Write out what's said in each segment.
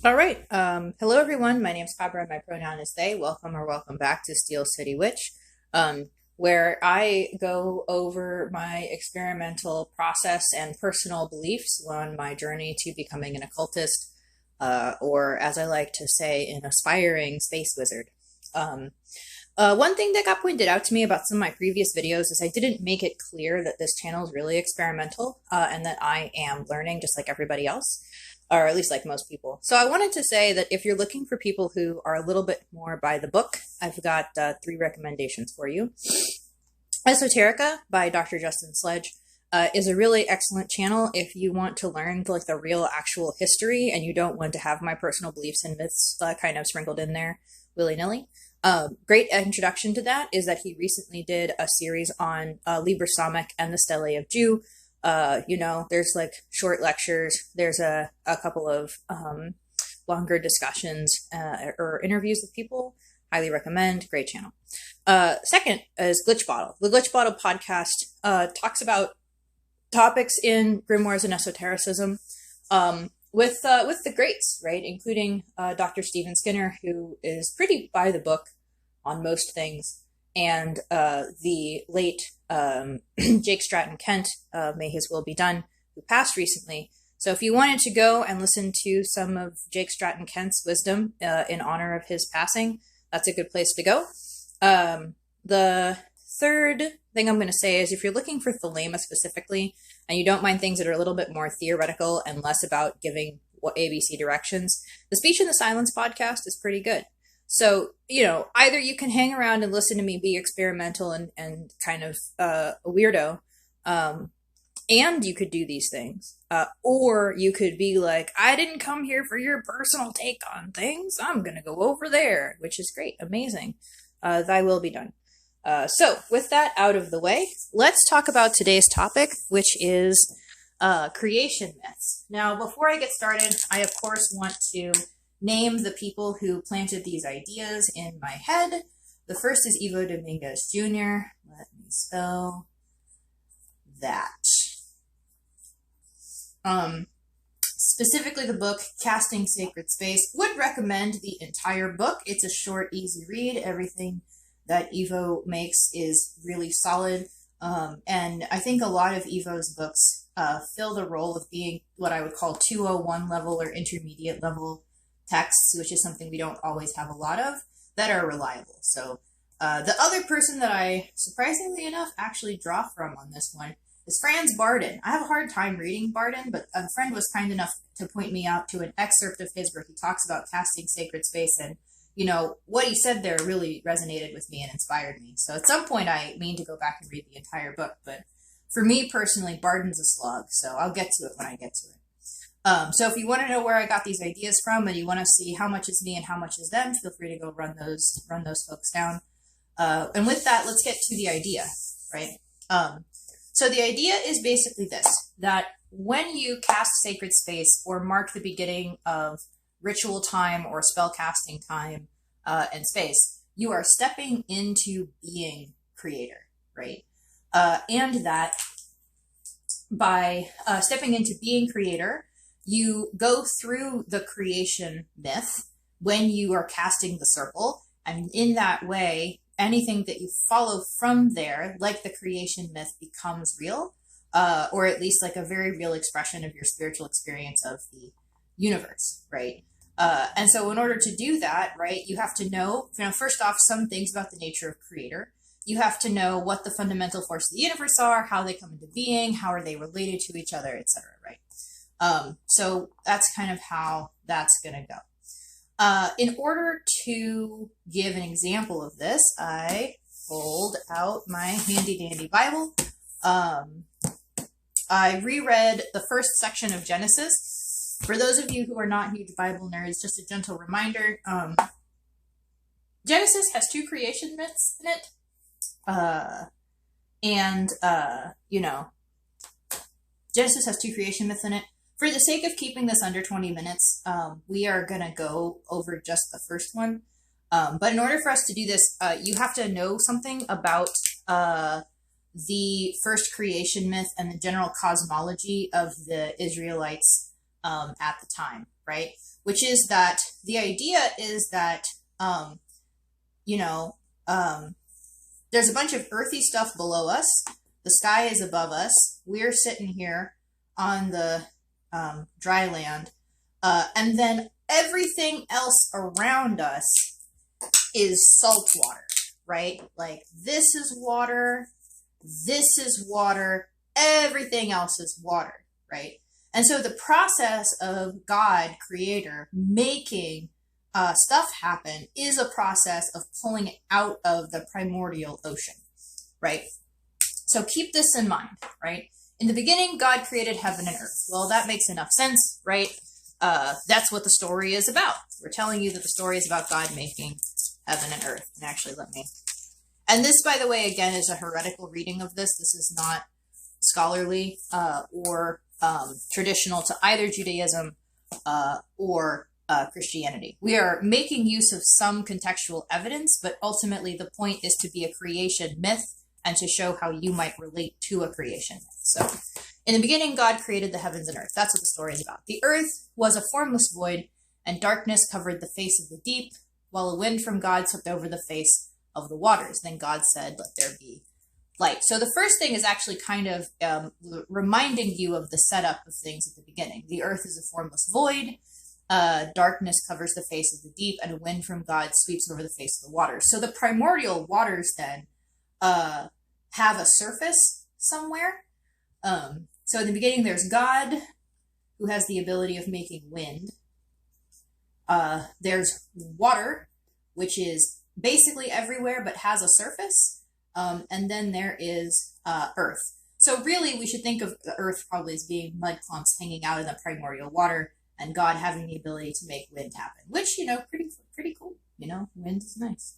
All right. Hello, everyone. My name is Cabra. My pronoun is they. Welcome or welcome back to Steel City Witch, where I go over my experimental process and personal beliefs on my journey to becoming an occultist, or as I like to say, an aspiring space wizard. One thing that got pointed out to me about some of my previous videos is I didn't make it clear that this channel is really experimental and that I am learning just like everybody else, or at least like most people. So I wanted to say that if you're looking for people who are a little bit more by the book, I've got three recommendations for you. Esoterica by Dr. Justin Sledge is a really excellent channel if you want to learn like the real actual history and you don't want to have my personal beliefs and myths kind of sprinkled in there willy-nilly. Great introduction to that is that he recently did a series on Liber Samekh and the Stele of Jew. There's like short lectures. There's a couple of longer discussions or interviews with people. Highly recommend. Great channel. Second is Glitch Bottle. The Glitch Bottle podcast talks about topics in grimoires and esotericism with the greats, right? Including Dr. Stephen Skinner, who is pretty by the book on most things, and the late Jake Stratton Kent, may his will be done, who passed recently. So if you wanted to go and listen to some of Jake Stratton Kent's wisdom in honor of his passing, that's a good place to go. The third thing I'm going to say is if you're looking for Thelema specifically, and you don't mind things that are a little bit more theoretical and less about giving what ABC directions, the Speech and the Silence podcast is pretty good. So, either you can hang around and listen to me be experimental and kind of a weirdo, and you could do these things. Or you could be like, I didn't come here for your personal take on things. I'm going to go over there, which is great. Amazing. Thy will be done. So with that out of the way, let's talk about today's topic, which is creation myths. Now, before I get started, I, of course, want to name the people who planted these ideas in my head. The first is Ivo Dominguez Jr. Let me spell that. Specifically the book Casting Sacred Space. Would recommend the entire book. It's a short, easy read. Everything that Ivo makes is really solid. And I think a lot of Ivo's books fill the role of being what I would call 201 level or intermediate level texts, which is something we don't always have a lot of, that are reliable. So the other person that I, surprisingly enough, actually draw from on this one is Franz Bardon. I have a hard time reading Bardon, but a friend was kind enough to point me out to an excerpt of his where he talks about casting sacred space, and what he said there really resonated with me and inspired me. So at some point I mean to go back and read the entire book, but for me personally, Bardon's a slog, so I'll get to it when I get to it. So if you want to know where I got these ideas from and you want to see how much is me and how much is them, feel free to go run those folks down. And with that, let's get to the idea, right? So the idea is basically this, that when you cast sacred space or mark the beginning of ritual time or spell casting time and space, you are stepping into being creator, right? And that by stepping into being creator, you go through the creation myth when you are casting the circle, and in that way, anything that you follow from there, like the creation myth, becomes real, or at least like a very real expression of your spiritual experience of the universe, right? And so in order to do that, right, you have to know, first off, some things about the nature of creator. You have to know what the fundamental forces of the universe are, how they come into being, how are they related to each other, etc., right? So that's kind of how that's going to go. In order to give an example of this, I pulled out my handy dandy Bible. I reread the first section of Genesis. For those of you who are not huge Bible nerds, just a gentle reminder, Genesis has two creation myths in it. Genesis has two creation myths in it. For the sake of keeping this under 20 minutes, we are going to go over just the first one. But in order for us to do this, you have to know something about the first creation myth and the general cosmology of the Israelites at the time, right? which is that the idea is that, you know, there's a bunch of earthy stuff below us. The sky is above us. We're sitting here on the dry land. And then everything else around us is salt water, right? Like this is water, everything else is water, right? And so the process of God, creator, making stuff happen is a process of pulling it out of the primordial ocean, right? So keep this in mind, right? In the beginning, God created heaven and earth. Well, that makes enough sense, right? That's what the story is about. We're telling you that the story is about God making heaven and earth. And actually, and this, by the way, again, is a heretical reading of this. This is not scholarly or traditional to either Judaism or Christianity. We are making use of some contextual evidence, but ultimately the point is to be a creation myth and to show how you might relate to a creation myth. So, in the beginning, God created the heavens and earth. That's what the story is about. The earth was a formless void, and darkness covered the face of the deep, while a wind from God swept over the face of the waters. Then God said, "Let there be light." So the first thing is actually kind of reminding you of the setup of things at the beginning. The earth is a formless void. Darkness covers the face of the deep, and a wind from God sweeps over the face of the waters. So the primordial waters then have a surface somewhere. So in the beginning, there's God, who has the ability of making wind. There's water, which is basically everywhere but has a surface. And then there is earth. So really, we should think of the earth probably as being mud clumps hanging out in the primordial water, and God having the ability to make wind happen, which, pretty cool. Wind is nice.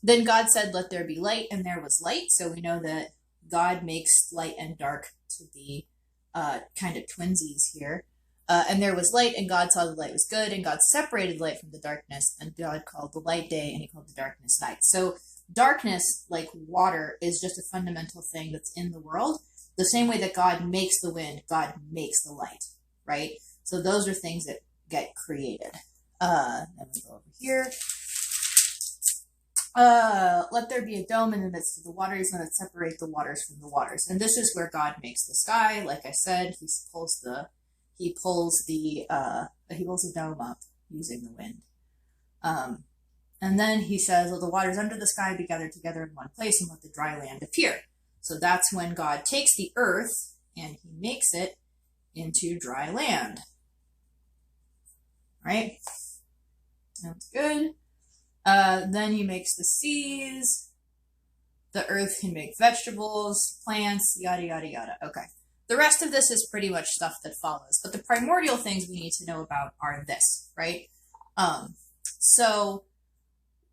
Then God said, "Let there be light," and there was light. So we know that God makes light and dark to be kind of twinsies here. And there was light, and God saw the light was good, and God separated light from the darkness, and God called the light day, and he called the darkness night. So darkness, like water, is just a fundamental thing that's in the world. The same way that God makes the wind, God makes the light, right? So those are things that get created. Then we go over here. Let there be a dome in the midst of the waters, and it separate the waters from the waters. And this is where God makes the sky. Like I said, he pulls the dome up using the wind. And then he says, "Let the waters under the sky be gathered together in one place, and let the dry land appear." So that's when God takes the earth and he makes it into dry land. Right? Sounds good. Then he makes the seas. The earth can make vegetables, plants, yada, yada, yada. Okay. The rest of this is pretty much stuff that follows. But the primordial things we need to know about are this, right? So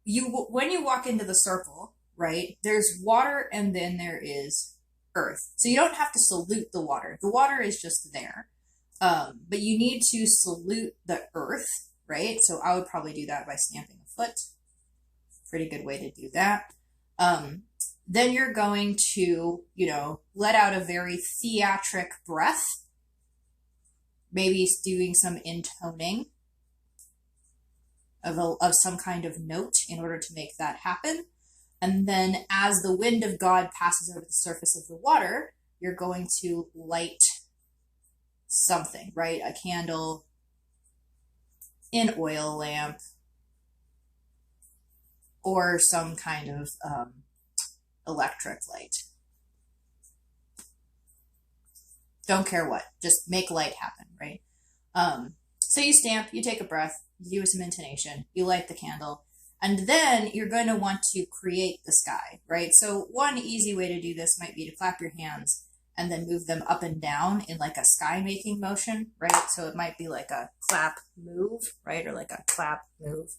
when you walk into the circle, right, there's water and then there is earth. So you don't have to salute the water. The water is just there. But you need to salute the earth, right? So I would probably do that by stamping a foot. Pretty good way to do that. Then you're going to, let out a very theatric breath. Maybe doing some intoning of some kind of note in order to make that happen. And then as the wind of God passes over the surface of the water, you're going to light something, right? A candle, an oil lamp, or some kind of electric light. Don't care what, just make light happen, right? So you stamp, you take a breath, you do some intonation, you light the candle, and then you're going to want to create the sky, right? So one easy way to do this might be to clap your hands and then move them up and down in like a sky making motion, right? So it might be like a clap move, right? Or like a clap move,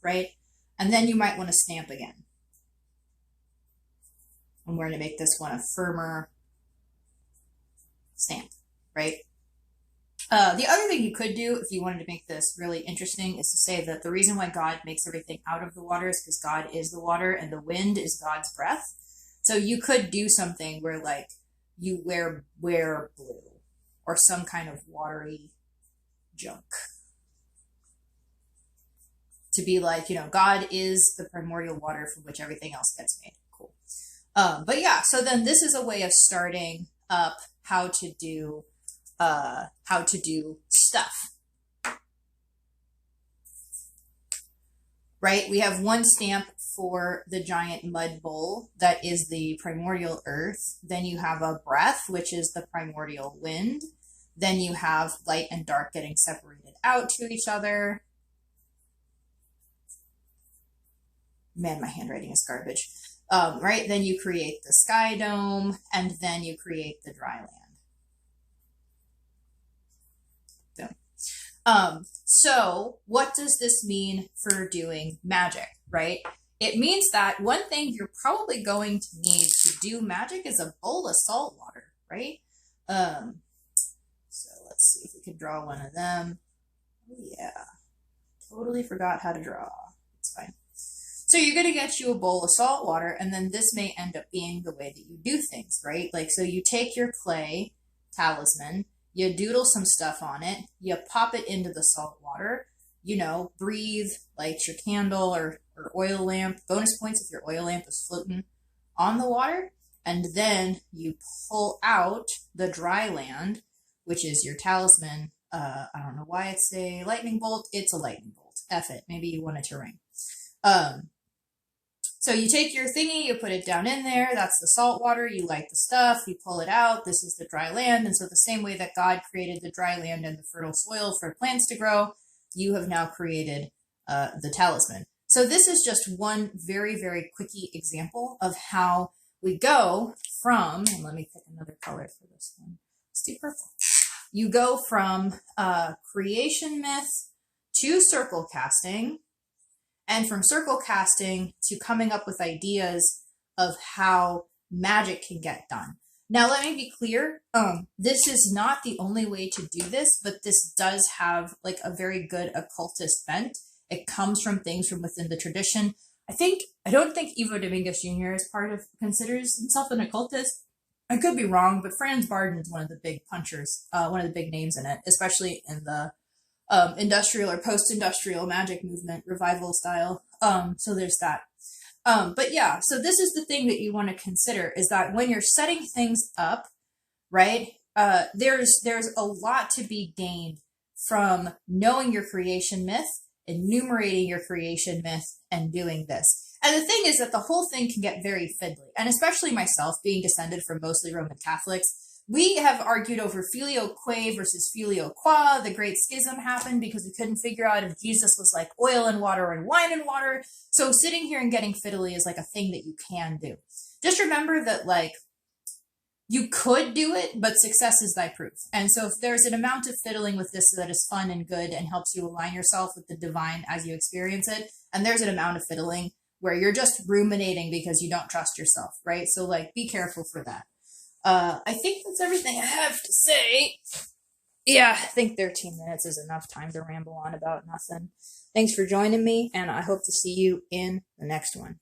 right? And then you might want to stamp again. And we're going to make this one a firmer stamp, right? The other thing you could do if you wanted to make this really interesting is to say that the reason why God makes everything out of the water is because God is the water and the wind is God's breath. So you could do something where like you wear blue or some kind of watery junk. To be like, you know, God is the primordial water from which everything else gets made. Cool. But yeah, so then this is a way of starting up how to do stuff. Right? We have one stamp for the giant mud bowl that is the primordial earth. Then you have a breath, which is the primordial wind. Then you have light and dark getting separated out to each other. Man, my handwriting is garbage. Right? Then you create the sky dome, and then you create the dry land. So what does this mean for doing magic, right? It means that one thing you're probably going to need to do magic is a bowl of salt water, right? So let's see if we can draw one of them. Oh yeah, totally forgot how to draw. It's fine. So you're going to get you a bowl of salt water, and then this may end up being the way that you do things, right? Like, so you take your clay talisman, you doodle some stuff on it, you pop it into the salt water, you know, breathe, light your candle or oil lamp, bonus points if your oil lamp is floating on the water, and then you pull out the dry land, which is your talisman. I don't know why it's a lightning bolt. It's a lightning bolt. F it. Maybe you want it to ring. So you take your thingy, you put it down in there. That's the salt water. You light the stuff. You pull it out. This is the dry land. And so the same way that God created the dry land and the fertile soil for plants to grow, you have now created the talisman. So this is just one very, very quickie example of how we go from, and let me pick another color for this one. Let's do purple. You go from creation myth to circle casting, and from circle casting to coming up with ideas of how magic can get done. Now, let me be clear. This is not the only way to do this, but this does have like a very good occultist bent. It comes from things from within the tradition. I don't think Ivo Dominguez Jr. considers himself an occultist. I could be wrong, but Franz Barden is one of the big punchers, one of the big names in it, especially in the industrial or post-industrial magic movement revival style. So there's that. But yeah, so this is the thing that you want to consider, is that when you're setting things up, right, there's a lot to be gained from knowing your creation myth, enumerating your creation myth, and doing this. And the thing is that the whole thing can get very fiddly, and especially myself, being descended from mostly Roman Catholics, we have argued over filioque versus filioque. The Great Schism happened because we couldn't figure out if Jesus was like oil and water and wine and water. So sitting here and getting fiddly is like a thing that you can do. Just remember that, like, you could do it, but success is thy proof. And so if there's an amount of fiddling with this that is fun and good and helps you align yourself with the divine as you experience it, and there's an amount of fiddling where you're just ruminating because you don't trust yourself, right? So, like, be careful for that. I think that's everything I have to say. Yeah, I think 13 minutes is enough time to ramble on about nothing. Thanks for joining me, and I hope to see you in the next one.